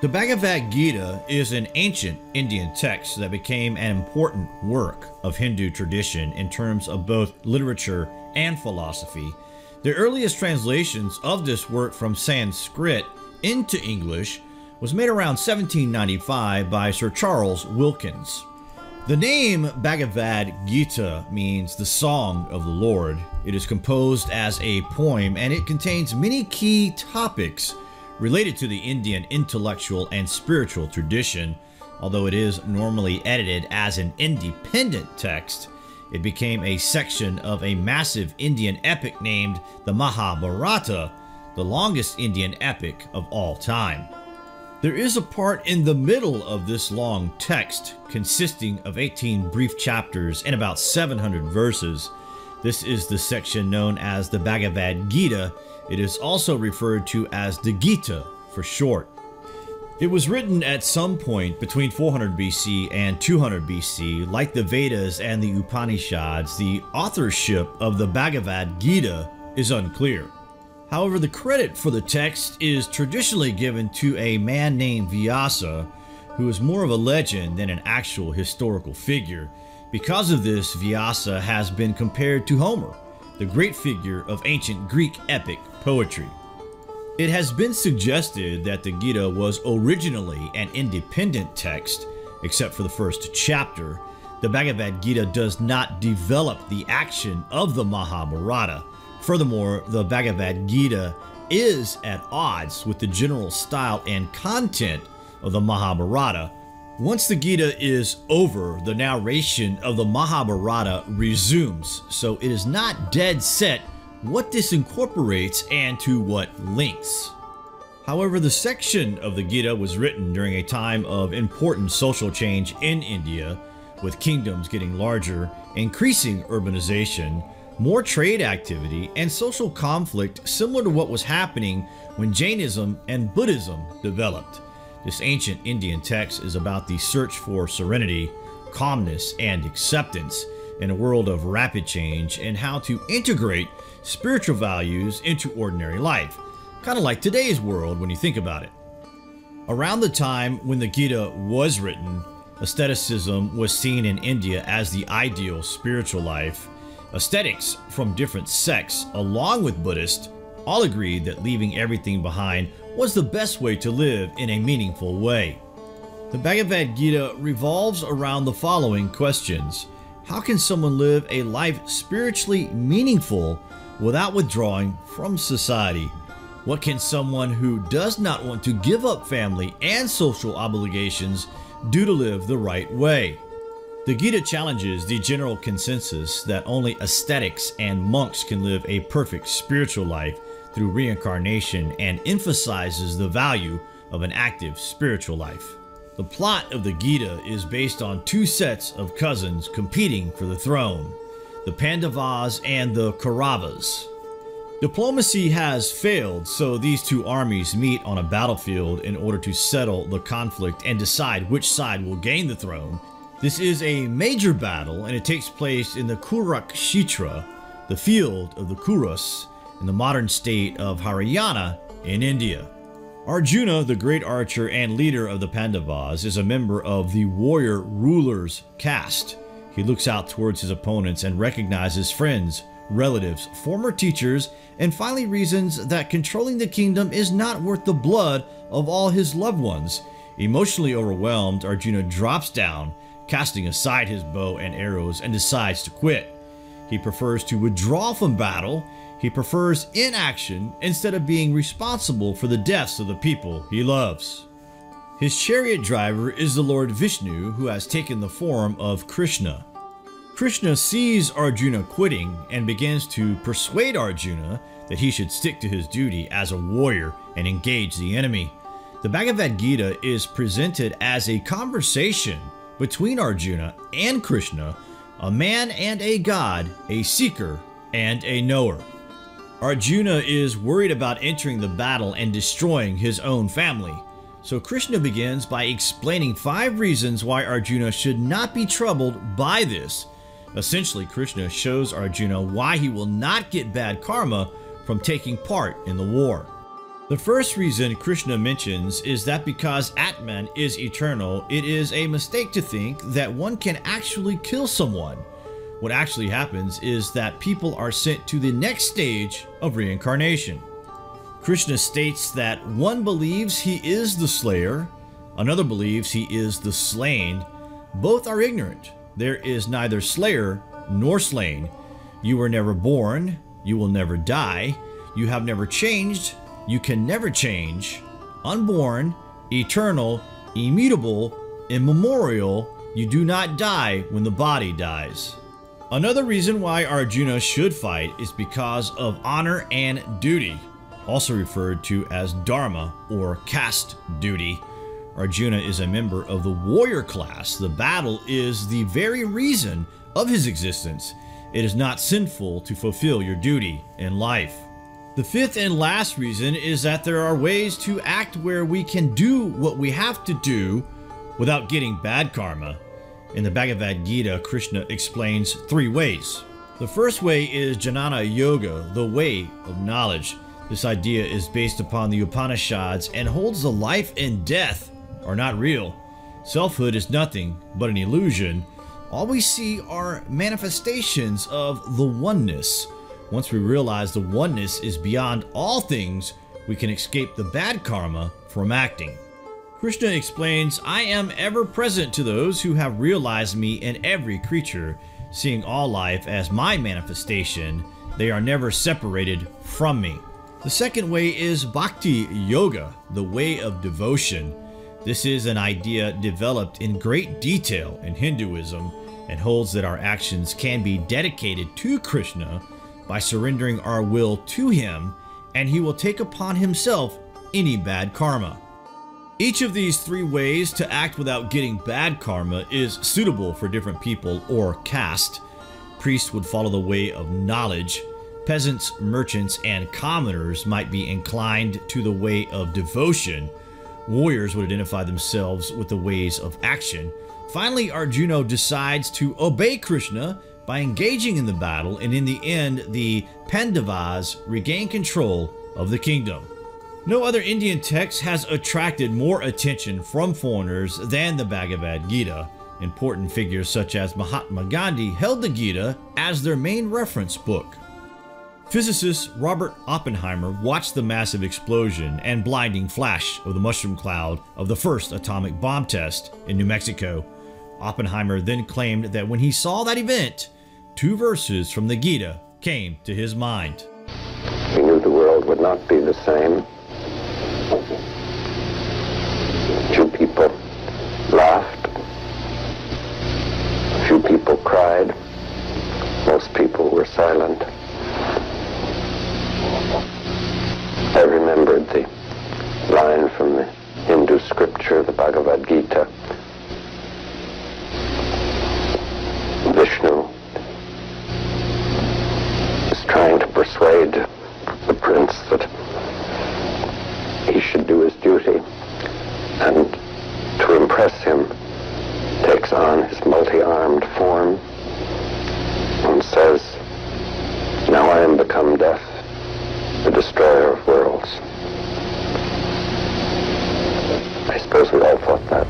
The Bhagavad Gita is an ancient Indian text that became an important work of Hindu tradition in terms of both literature and philosophy. The earliest translations of this work from Sanskrit into English was made around 1795 by Sir Charles Wilkins. The name Bhagavad Gita means the song of the Lord. It is composed as a poem and it contains many key topics related to the Indian intellectual and spiritual tradition. Although it is normally edited as an independent text, it became a section of a massive Indian epic named the Mahabharata, the longest Indian epic of all time. There is a part in the middle of this long text consisting of 18 brief chapters and about 700 verses. This is the section known as the Bhagavad Gita. It is also referred to as the Gita for short. It was written at some point between 400 BC and 200 BC. Like the Vedas and the Upanishads, the authorship of the Bhagavad Gita is unclear. However, the credit for the text is traditionally given to a man named Vyasa, who is more of a legend than an actual historical figure. Because of this, Vyasa has been compared to Homer, the great figure of ancient Greek epic poetry. It has been suggested that the Gita was originally an independent text, except for the first chapter. The Bhagavad Gita does not develop the action of the Mahabharata. Furthermore, the Bhagavad Gita is at odds with the general style and content of the Mahabharata. Once the Gita is over, the narration of the Mahabharata resumes, so it is not dead set what this incorporates and to what links. However, the section of the Gita was written during a time of important social change in India, with kingdoms getting larger, increasing urbanization, more trade activity, and social conflict similar to what was happening when Jainism and Buddhism developed. This ancient Indian text is about the search for serenity, calmness, and acceptance in a world of rapid change and how to integrate spiritual values into ordinary life. Kind of like today's world when you think about it. Around the time when the Gita was written, asceticism was seen in India as the ideal spiritual life. Ascetics from different sects, along with Buddhists, all agreed that leaving everything behind was the best way to live in a meaningful way. The Bhagavad Gita revolves around the following questions. How can someone live a life spiritually meaningful without withdrawing from society? What can someone who does not want to give up family and social obligations do to live the right way? The Gita challenges the general consensus that only ascetics and monks can live a perfect spiritual life through reincarnation and emphasizes the value of an active spiritual life. The plot of the Gita is based on two sets of cousins competing for the throne, the Pandavas and the Kauravas. Diplomacy has failed, so these two armies meet on a battlefield in order to settle the conflict and decide which side will gain the throne. This is a major battle and it takes place in the Kurukshetra, the field of the Kurus, in the modern state of Haryana in India. Arjuna, the great archer and leader of the Pandavas, is a member of the warrior ruler's caste. He looks out towards his opponents and recognizes friends, relatives, former teachers, and finally reasons that controlling the kingdom is not worth the blood of all his loved ones. Emotionally overwhelmed, Arjuna drops down, casting aside his bow and arrows, and decides to quit. He prefers to withdraw from battle. He prefers inaction instead of being responsible for the deaths of the people he loves. His chariot driver is the Lord Vishnu, who has taken the form of Krishna. Krishna sees Arjuna quitting and begins to persuade Arjuna that he should stick to his duty as a warrior and engage the enemy. The Bhagavad Gita is presented as a conversation between Arjuna and Krishna, a man and a god, a seeker and a knower. Arjuna is worried about entering the battle and destroying his own family. So Krishna begins by explaining 5 reasons why Arjuna should not be troubled by this. Essentially, Krishna shows Arjuna why he will not get bad karma from taking part in the war. The first reason Krishna mentions is that because Atman is eternal, it is a mistake to think that one can actually kill someone. What actually happens is that people are sent to the next stage of reincarnation. Krishna states that one believes he is the slayer, another believes he is the slain. Both are ignorant. There is neither slayer nor slain. You were never born, you will never die, you have never changed, you can never change, unborn, eternal, immutable, immemorial, you do not die when the body dies. Another reason why Arjuna should fight is because of honor and duty, also referred to as dharma or caste duty. Arjuna is a member of the warrior class. The battle is the very reason of his existence. It is not sinful to fulfill your duty in life. The fifth and last reason is that there are ways to act where we can do what we have to do without getting bad karma. In the Bhagavad Gita, Krishna explains 3 ways. The first way is Jnana Yoga, the way of knowledge. This idea is based upon the Upanishads and holds the life and death are not real. Selfhood is nothing but an illusion. All we see are manifestations of the oneness. Once we realize the oneness is beyond all things, we can escape the bad karma from acting. Krishna explains, I am ever present to those who have realized me in every creature, seeing all life as my manifestation. They are never separated from me. The second way is Bhakti Yoga, the way of devotion. This is an idea developed in great detail in Hinduism and holds that our actions can be dedicated to Krishna by surrendering our will to him, and he will take upon himself any bad karma. Each of these 3 ways to act without getting bad karma is suitable for different people or caste. Priests would follow the way of knowledge. Peasants, merchants, and commoners might be inclined to the way of devotion. Warriors would identify themselves with the ways of action. Finally, Arjuna decides to obey Krishna by engaging in the battle, and in the end, the Pandavas regain control of the kingdom. No other Indian text has attracted more attention from foreigners than the Bhagavad Gita. Important figures such as Mahatma Gandhi held the Gita as their main reference book. Physicist Robert Oppenheimer watched the massive explosion and blinding flash of the mushroom cloud of the first atomic bomb test in New Mexico. Oppenheimer then claimed that when he saw that event, 2 verses from the Gita came to his mind. He knew the world would not be the same. Few people laughed. Few people cried. Most people were silent. I remembered the line from the Hindu scripture, the Bhagavad Gita. Vishnu is trying to persuade the prince that he should do his duty, and to impress him takes on his multi-armed form and says, now I am become death, the destroyer of worlds. I suppose we all thought that.